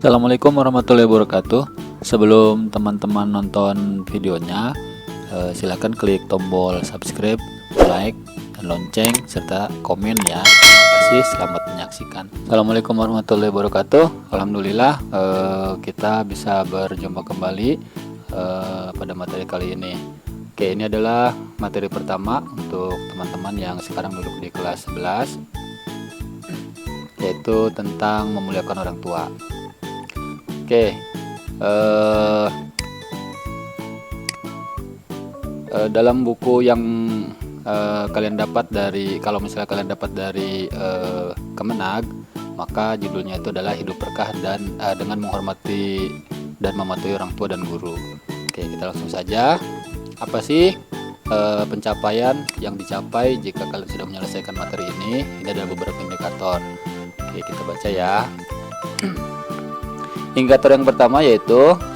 Assalamualaikum warahmatullahi wabarakatuh. Sebelum teman-teman nonton videonya, silakan klik tombol subscribe, like, dan lonceng serta komen ya. Terima kasih, selamat menyaksikan. Assalamualaikum warahmatullahi wabarakatuh. Alhamdulillah kita bisa berjumpa kembali pada materi kali ini. Oke, ini adalah materi pertama untuk teman-teman yang sekarang duduk di kelas 11, yaitu tentang memuliakan orang tua. Oke, dalam buku yang kalian dapat dari, kalau misalnya kalian dapat dari Kemenag, maka judulnya itu adalah Hidup Berkah dan dengan menghormati dan mematuhi orang tua dan guru. Oke, kita langsung saja. Apa sih pencapaian yang dicapai jika kalian sudah menyelesaikan materi ini? Ini adalah beberapa indikator. Oke, kita baca ya. Indikator yang pertama yaitu 1.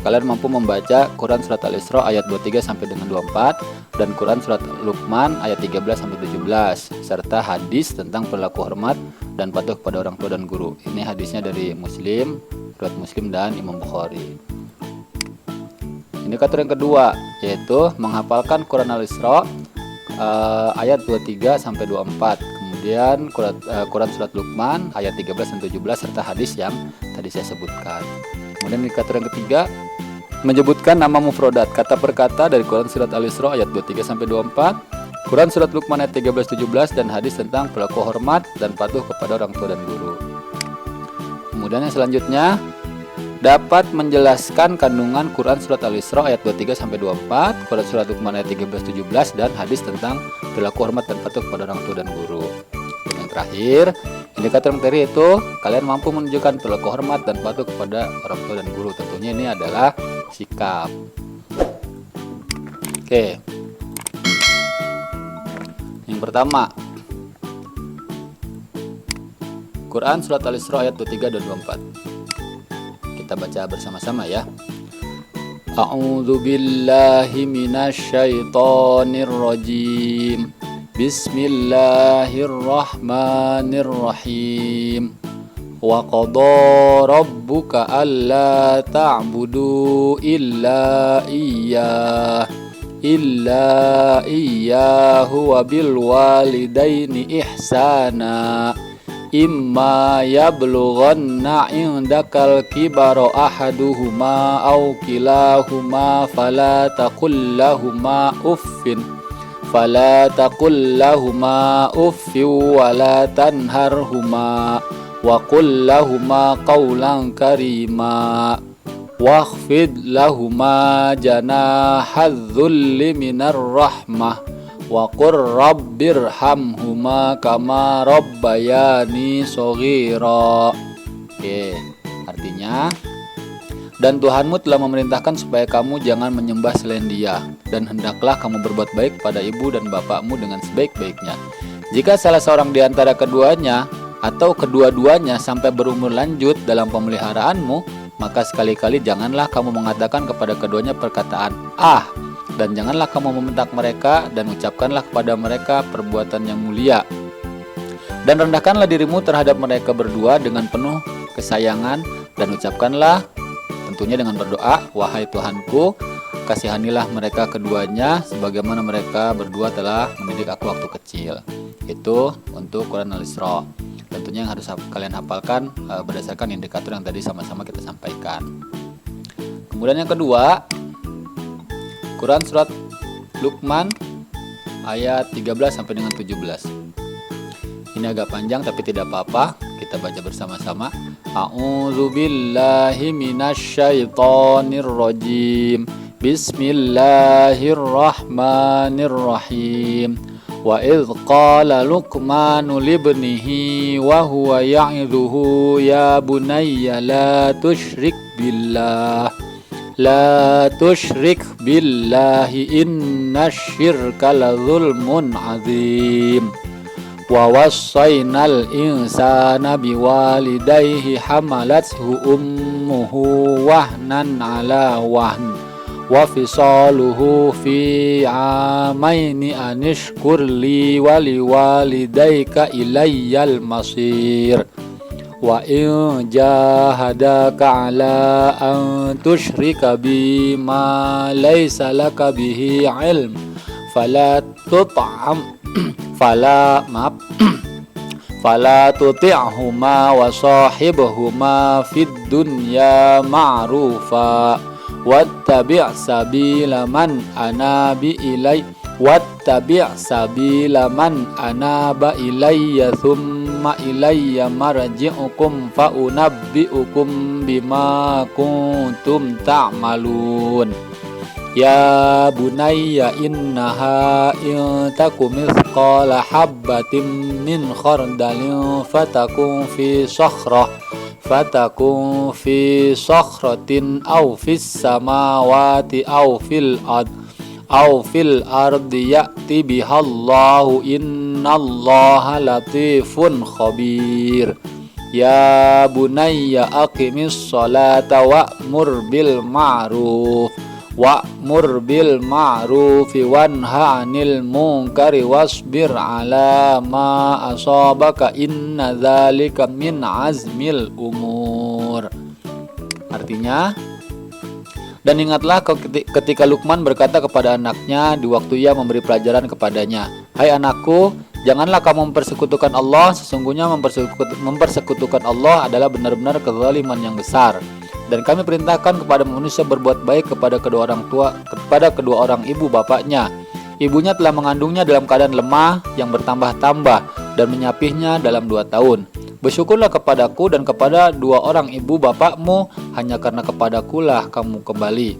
Kalian mampu membaca Quran Surat Al-Isra ayat 23 sampai dengan 24 dan Quran Surat Luqman ayat 13 sampai 17 serta hadis tentang perilaku hormat dan patuh kepada orang tua dan guru. Ini hadisnya dari Muslim, riwayat Muslim dan Imam Bukhari. Indikator yang kedua yaitu menghafalkan Quran Al-Isra ayat 23 sampai 24. Kemudian Quran Surat Luqman ayat 13 dan 17 serta hadis yang tadi saya sebutkan. Kemudian indikator yang ketiga, menyebutkan nama mufrodat kata per kata dari Quran Surat Al-Isra ayat 23 sampai 24, Quran Surat Luqman ayat 13 17 dan hadis tentang perilaku hormat dan patuh kepada orang tua dan guru. Kemudian yang selanjutnya, dapat menjelaskan kandungan Quran Surat Al-Isra ayat 23 sampai 24, Quran Surat Luqman ayat 13 17 dan hadis tentang perilaku hormat dan patuh kepada orang tua dan guru. Dan yang terakhir, indikator yang terakhir itu kalian mampu menunjukkan perilaku hormat dan patuh kepada orang tua dan guru. Tentunya ini adalah sikap. Oke. Yang pertama, Quran Surat Al-Isra ayat 23 dan 24. Kita baca bersama-sama ya. A'udzu billahi minasyaitonir rajim. Bismillahirrahmanirrahim. Wa qada rabbuka alla ta'budu illa iyyahu wa bil walidaini ihsana. Imma yablughanna indakal kibara ahaduhuma aw kilahuma fala taqul lahumā uffin wa la tanharhuma wa qul lahumā qawlan karīmā wakhfid lahumā janāhadz-dzulli minar rahmah wa qur rabbirhamhuma kama rabbayani shaghira. Oke, artinya, dan Tuhanmu telah memerintahkan supaya kamu jangan menyembah selain Dia, dan hendaklah kamu berbuat baik pada ibu dan bapakmu dengan sebaik-baiknya. Jika salah seorang di antara keduanya atau kedua-duanya sampai berumur lanjut dalam pemeliharaanmu, maka sekali-kali janganlah kamu mengatakan kepada keduanya perkataan "ah", dan janganlah kamu membentak mereka, dan ucapkanlah kepada mereka perbuatan yang mulia. Dan rendahkanlah dirimu terhadap mereka berdua dengan penuh kesayangan, dan ucapkanlah tentunya dengan berdoa, "Wahai Tuhanku, kasihanilah mereka keduanya sebagaimana mereka berdua telah mendidik aku waktu kecil." Itu untuk Quran Al-Isra. Tentunya yang harus kalian hafalkan berdasarkan indikator yang tadi sama-sama kita sampaikan. Kemudian yang kedua, Quran Surat Luqman ayat 13 sampai dengan 17. Ini agak panjang tapi tidak apa-apa, kita baca bersama-sama. A'udzu billahi minasyaitonir rajim. Bismillahirrahmanirrahim. Wa idz qala Luqmanu libnihi wa huwa ya'idhuhu ya bunayya la tusyrik billahi innasyirka ladzulmun adzim. Wa wassaynal insana biwalidayhi hamalathu ummuhu wahnan ala wahn wa fisaluhu fi amaini anishkur li wa liwalidayka ilayyal masir. wa in jahadaka ala an tusyrika bima laysa laka bihi ilm fala tut'am fala tuti'huma wa sahibhuma fid dunya ma'rufa wattabi' sabila man anaba ilayya thumma ilayya marji'ukum fa unabbi'ukum bima kuntum ta'malun. Ya bunayya innaha in takum mithqala habbatin min khardalin fatakun fi sakhratin aw fis samawati aw fil ardi ya'ti bihallahu innallaha latifun khabir. Ya bunayya aqimis salata wa'mur bil ma'rufi wanha 'anil munkari wasbir 'ala ma asabaka inna dzalika min azmil umur. Artinya, dan ingatlah ketika Luqman berkata kepada anaknya di waktu ia memberi pelajaran kepadanya, "Hai anakku, janganlah kamu mempersekutukan Allah. Sesungguhnya mempersekutukan Allah adalah benar-benar kezaliman yang besar. Dan kami perintahkan kepada manusia berbuat baik kepada kedua orang ibu bapaknya. Ibunya telah mengandungnya dalam keadaan lemah yang bertambah-tambah dan menyapihnya dalam 2 tahun. Bersyukurlah kepadaku dan kepada 2 orang ibu bapakmu, hanya karena kepadakulah kamu kembali.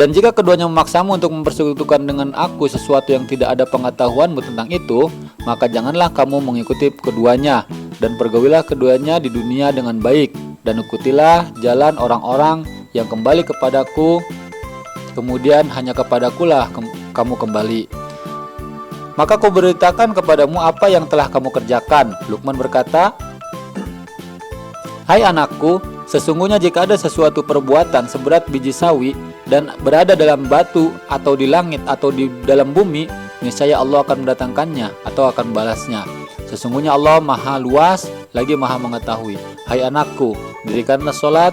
Dan jika keduanya memaksamu untuk mempersekutukan dengan aku sesuatu yang tidak ada pengetahuanmu tentang itu, maka janganlah kamu mengikuti keduanya, dan pergaulilah keduanya di dunia dengan baik. Dan ikutilah jalan orang-orang yang kembali kepadaku, kemudian hanya kepadakulah kamu kembali. Maka aku beritakan kepadamu apa yang telah kamu kerjakan." Luqman berkata, "Hai anakku, sesungguhnya jika ada sesuatu perbuatan seberat biji sawi dan berada dalam batu atau di langit atau di dalam bumi, niscaya Allah akan mendatangkannya atau akan membalasnya. Sesungguhnya Allah maha luas lagi maha mengetahui. Hai anakku, dirikanlah sholat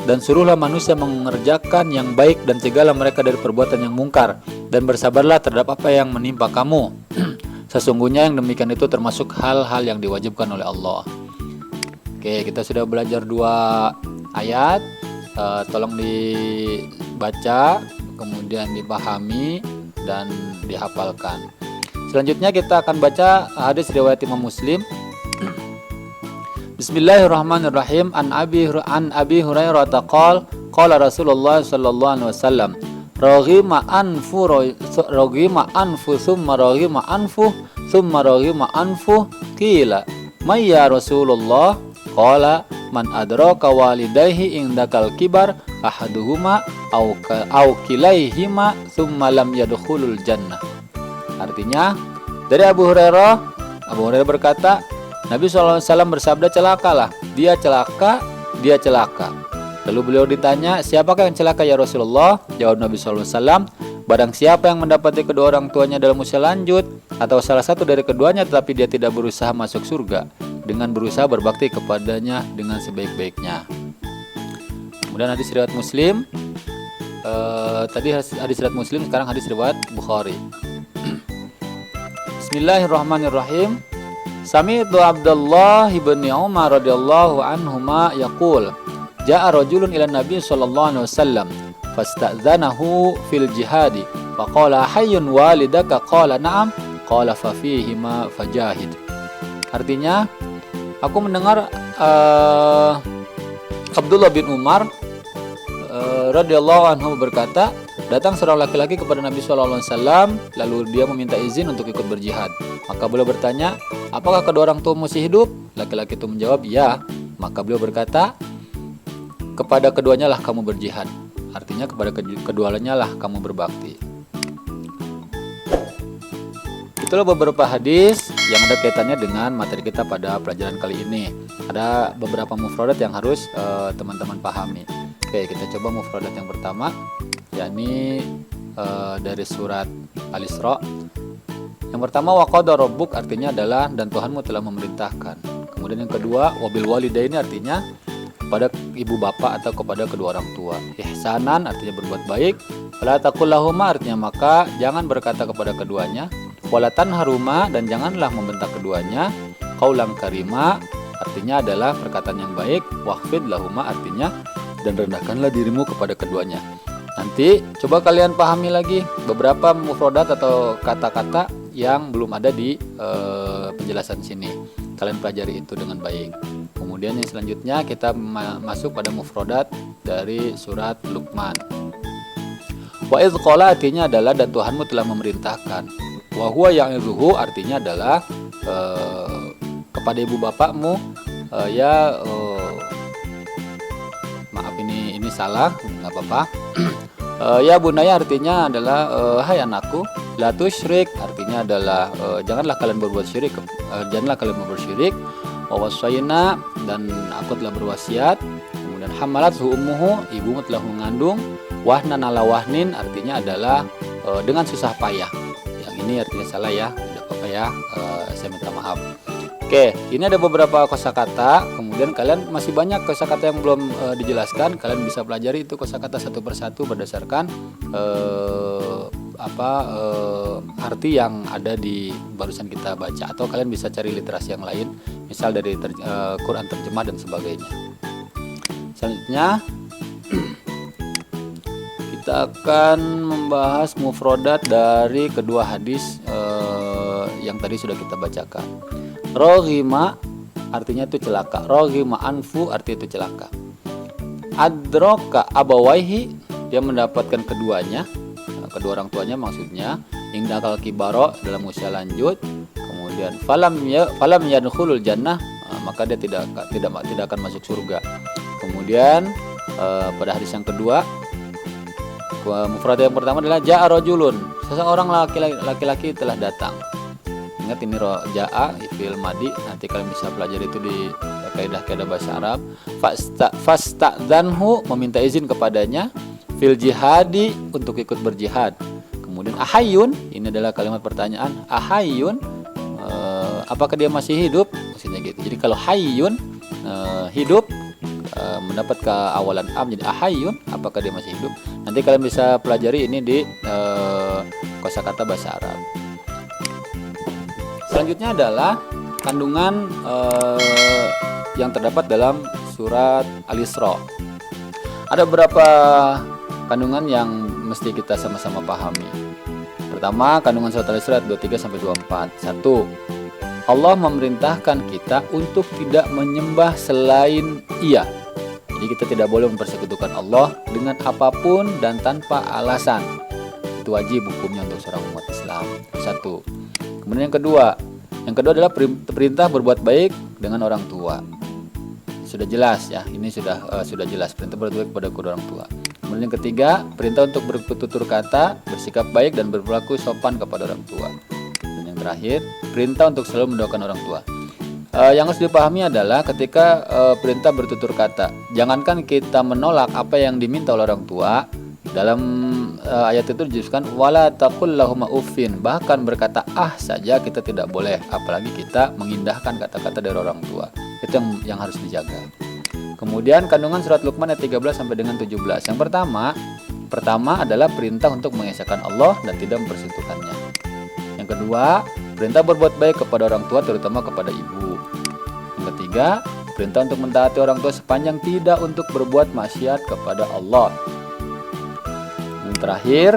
dan suruhlah manusia mengerjakan yang baik dan cegahlah mereka dari perbuatan yang mungkar, dan bersabarlah terhadap apa yang menimpa kamu. Sesungguhnya yang demikian itu termasuk hal-hal yang diwajibkan oleh Allah." Oke, kita sudah belajar 2 ayat. Tolong dibaca, kemudian dipahami dan dihafalkan. Selanjutnya kita akan baca hadis riwayat Imam Muslim. Bismillahirrahmanirrahim. An Abi Hurairah qala Rasulullah sallallahu alaihi wasallam, raghima anfu thumma raghima anfu qila may ya Rasulullah, qala man adraka walidayhi indakal kibar ahaduhuma aw kilaihima thumma lam yadkhulul jannah. Artinya, dari Abu Hurairah berkata, Nabi SAW bersabda, celakalah, dia celaka. Lalu beliau ditanya, siapakah yang celaka ya Rasulullah? Jawab Nabi SAW, barang siapa yang mendapati kedua orang tuanya dalam usia lanjut, atau salah satu dari keduanya tetapi dia tidak berusaha masuk surga, dengan berusaha berbakti kepadanya dengan sebaik-baiknya. Kemudian hadis riwayat Muslim. Tadi hadis riwayat Muslim, sekarang hadis riwayat Bukhari. Bismillahirrahmanirrahim. Sami'tu Abdullah ibn Umar radhiyallahu anhuma yaqul, ja'a rajulun ila Nabi sallallahu alaihi wasallam fasta'dzanahu fil jihadi faqala hayyun walidaka, qala na'am, qala fa fihima fajahid. Artinya, aku mendengar Abdullah bin Umar radhiyallahu anhu berkata, datang seorang laki-laki kepada Nabi sallallahu alaihi wasallam, lalu dia meminta izin untuk ikut berjihad. Maka beliau bertanya, apakah kedua orang tua masih hidup? Laki-laki itu menjawab, ya. Maka beliau berkata, kepada keduanya lah kamu berjihad. Artinya kepada keduanya lah kamu berbakti. Itulah beberapa hadis yang ada kaitannya dengan materi kita pada pelajaran kali ini. Ada beberapa mufradat yang harus teman-teman pahami. Oke, kita coba mufradat yang pertama, yakni dari surat Al-Isra. Yang pertama, wa qada rabbuk, artinya adalah dan Tuhanmu telah memerintahkan. Kemudian Kemudian yang kedua, wabil walidaini artinya kepada ibu bapak atau kepada kedua orang tua. Ihsanan artinya berbuat baik. Wala taqul lahuma artinya maka jangan berkata kepada keduanya. Wala tanharuma dan janganlah membentak keduanya. Qaulan karima artinya adalah perkataan yang baik. Wahfid lahuma artinya dan rendahkanlah dirimu kepada keduanya. Nanti coba kalian pahami lagi beberapa mufradat atau kata-kata yang belum ada di penjelasan sini. Kalian pelajari itu dengan baik. Kemudian yang selanjutnya kita masuk pada mufradat dari surat Luqman. Wa idz qala artinya adalah dan Tuhanmu telah memerintahkan. Wa huwa ya'izuhu artinya adalah kepada ibu bapakmu maaf ini salah, nggak apa-apa. Ya bunaya artinya adalah hai anakku, la tusyrik artinya adalah janganlah kalian berbuat syirik, janganlah kalian berbuat syirik. Wa wasaina dan aku telah berwasiat. Kemudian hamalat ummuhu ibumu telah mengandung. Wahnan ala wahnin artinya adalah dengan susah payah. Yang ini artinya salah ya, tidak apa-apa ya, saya minta maaf. Oke, ini ada beberapa kosakata. Kemudian kalian masih banyak kosakata yang belum dijelaskan. Kalian bisa pelajari itu kosakata satu persatu berdasarkan arti yang ada di barusan kita baca. Atau kalian bisa cari literasi yang lain, misal dari Quran terjemah dan sebagainya. Selanjutnya kita akan membahas mufrodat dari kedua hadis yang tadi sudah kita bacakan. Roghima artinya itu celaka. Roghima anfu artinya itu celaka. Adroka abawaihi dia mendapatkan keduanya, kedua orang tuanya maksudnya. Indakal kibaro dalam usia lanjut. Kemudian falam yadkhulul jannah maka dia tidak akan masuk surga. Kemudian pada hadis yang kedua mufrad yang pertama adalah ja'a rajulun, seseorang laki-laki telah datang. Ingat ini ja'a fi'il madi, nanti kalian bisa pelajari itu di kaidah-kaidah bahasa Arab. Fasta'dzanhu meminta izin kepadanya fil jihadi untuk ikut berjihad. Kemudian ahayun, ini adalah kalimat pertanyaan. Ahayun apakah dia masih hidup? Maksudnya gitu. Jadi kalau hayyun hidup mendapat keawalan am jadi ahayun, apakah dia masih hidup? Nanti kalian bisa pelajari ini di kosakata bahasa Arab. Selanjutnya adalah kandungan yang terdapat dalam surat Al-Isra. Ada beberapa kandungan yang mesti kita sama-sama pahami. Pertama, kandungan surat Al-Isra 23-24. 1. Allah memerintahkan kita untuk tidak menyembah selain Ia. Jadi kita tidak boleh mempersekutukan Allah dengan apapun dan tanpa alasan. Itu wajib hukumnya untuk seorang umat Islam. 1. Kemudian yang kedua adalah perintah berbuat baik dengan orang tua. Sudah jelas ya, ini sudah jelas perintah berbuat baik kepada kedua orang tua. Kemudian yang ketiga, perintah untuk bertutur kata, bersikap baik dan berperilaku sopan kepada orang tua. Dan yang terakhir, perintah untuk selalu mendoakan orang tua. Yang harus dipahami adalah ketika perintah bertutur kata, jangankan kita menolak apa yang diminta oleh orang tua. Dalam ayat itu dijelaskan wala taqul lahum uffin, bahkan berkata saja kita tidak boleh, apalagi kita mengindahkan kata-kata dari orang tua. Itu yang harus dijaga. Kemudian kandungan surat Luqman ayat 13 sampai dengan 17. Yang pertama adalah perintah untuk mengesahkan Allah dan tidak mempersekutukannya. Yang kedua, perintah berbuat baik kepada orang tua, terutama kepada ibu. Yang ketiga, perintah untuk mentaati orang tua sepanjang tidak untuk berbuat maksiat kepada Allah. Yang terakhir,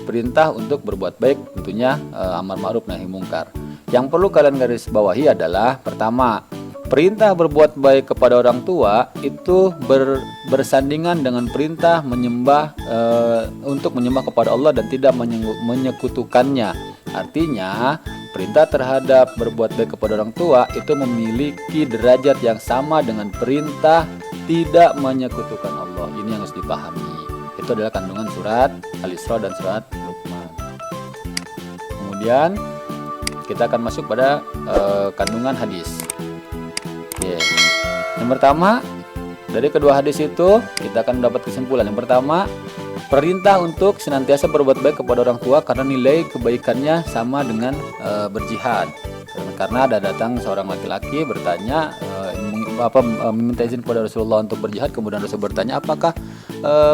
perintah untuk berbuat baik, tentunya amar ma'ruf nahi mungkar. Yang perlu kalian garis bawahi adalah pertama, perintah berbuat baik kepada orang tua itu bersandingan dengan perintah untuk menyembah kepada Allah dan tidak menyekutukannya. Artinya, perintah terhadap berbuat baik kepada orang tua itu memiliki derajat yang sama dengan perintah tidak menyekutukan Allah. Ini yang harus dipahami. Itu adalah kandungan surat Al-Isra dan surat Luqman. Kemudian kita akan masuk pada kandungan hadis. Yang pertama, dari kedua hadis itu kita akan mendapat kesimpulan. Yang pertama, perintah untuk senantiasa berbuat baik kepada orang tua karena nilai kebaikannya sama dengan berjihad. Karena ada datang seorang laki-laki bertanya, meminta izin kepada Rasulullah untuk berjihad. Kemudian Rasul bertanya, apakah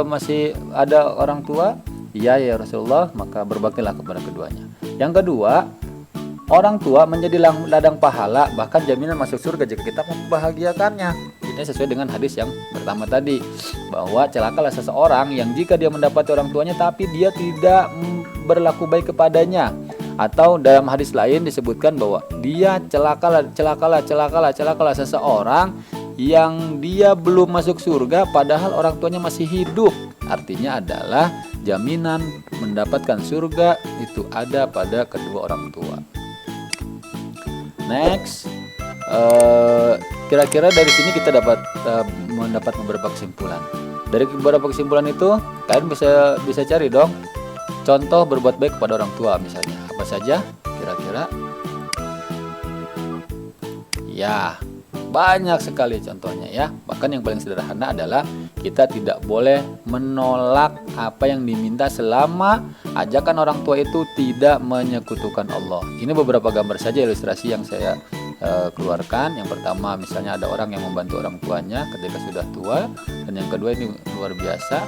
masih ada orang tua? Iya ya Rasulullah, maka berbaktilah kepada keduanya. Yang kedua, orang tua menjadi ladang pahala, bahkan jaminan masuk surga jika kita membahagiakannya. Ini sesuai dengan hadis yang pertama tadi, bahwa celakalah seseorang yang jika dia mendapati orang tuanya tapi dia tidak berlaku baik kepadanya. Atau dalam hadis lain disebutkan bahwa dia celakalah seseorang yang dia belum masuk surga padahal orang tuanya masih hidup. Artinya adalah jaminan mendapatkan surga itu ada pada kedua orang tua. Next, kira-kira dari sini kita mendapat beberapa kesimpulan. Dari beberapa kesimpulan itu, kalian bisa cari dong contoh berbuat baik kepada orang tua misalnya. Apa saja kira-kira? Ya, banyak sekali contohnya ya. Bahkan yang paling sederhana adalah kita tidak boleh menolak apa yang diminta selama ajakan orang tua itu tidak menyekutukan Allah. Ini beberapa gambar saja ilustrasi yang saya keluarkan. Yang pertama misalnya ada orang yang membantu orang tuanya ketika sudah tua, dan yang kedua ini luar biasa,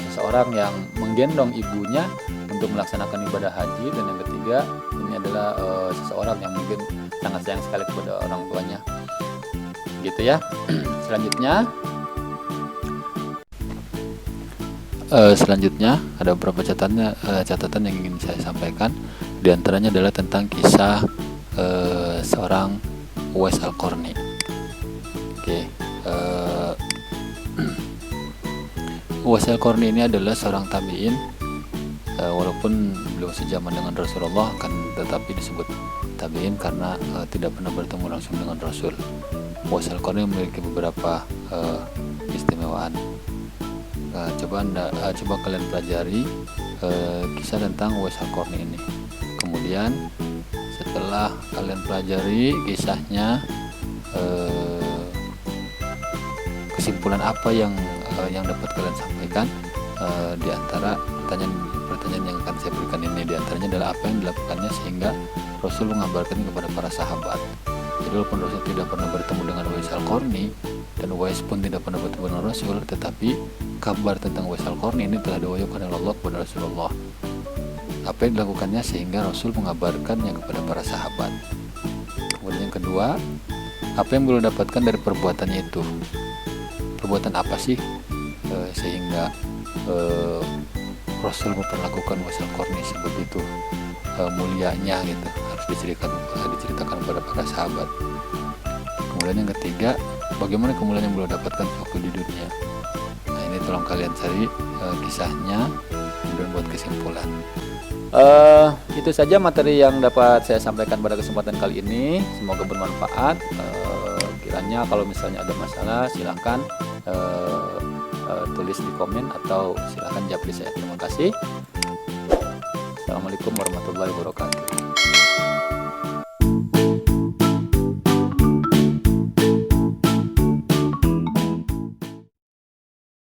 seseorang yang menggendong ibunya untuk melaksanakan ibadah haji, dan yang ketiga ini adalah seseorang yang mungkin sangat sayang sekali kepada orang tuanya, gitu ya. Selanjutnya ada beberapa catatan yang ingin saya sampaikan. Di antaranya adalah tentang kisah seorang Uwais Al-Qarni. Uwais Al-Qarni ini adalah seorang tabi'in, walaupun beliau sejaman dengan Rasulullah, tetapi disebut tabi'in karena tidak pernah bertemu langsung dengan Rasul. Uwais Al-Qarni memiliki beberapa keistimewaan. Coba kalian pelajari kisah tentang Uwais Al-Qarni ini. Kemudian setelah kalian pelajari kisahnya, kesimpulan apa yang dapat kalian sampaikan? Di antara pertanyaan yang akan saya berikan ini, di antaranya adalah apa yang dilakukannya sehingga Rasul mengabarkan kepada para sahabat. Jadi walaupun Rasul tidak pernah bertemu dengan Uwais Al-Qarni dan Uwais pun tidak pernah bertemu dengan Rasul, tetapi kabar tentang Uwais Al-Qarni ini telah diwahyukan oleh Allah kepada Rasulullah. Apa yang dilakukannya sehingga Rasul mengabarkannya kepada para sahabat. Kemudian yang kedua, apa yang beliau dapatkan dari perbuatannya itu? Perbuatan apa sih sehingga Rasul memperlakukan Uwais Al-Qarni sebegitu mulianya gitu, harus diceritakan kepada para sahabat. Kemudian yang ketiga, bagaimana kemuliaan yang beliau dapatkan waktu di dunia. Nah, ini tolong kalian cari kisahnya dan buat kesimpulan. Itu saja materi yang dapat saya sampaikan pada kesempatan kali ini. Semoga bermanfaat. Kiranya kalau misalnya ada masalah silahkan tulis di komen atau silahkan japri saya. Terima kasih. Assalamualaikum warahmatullahi wabarakatuh.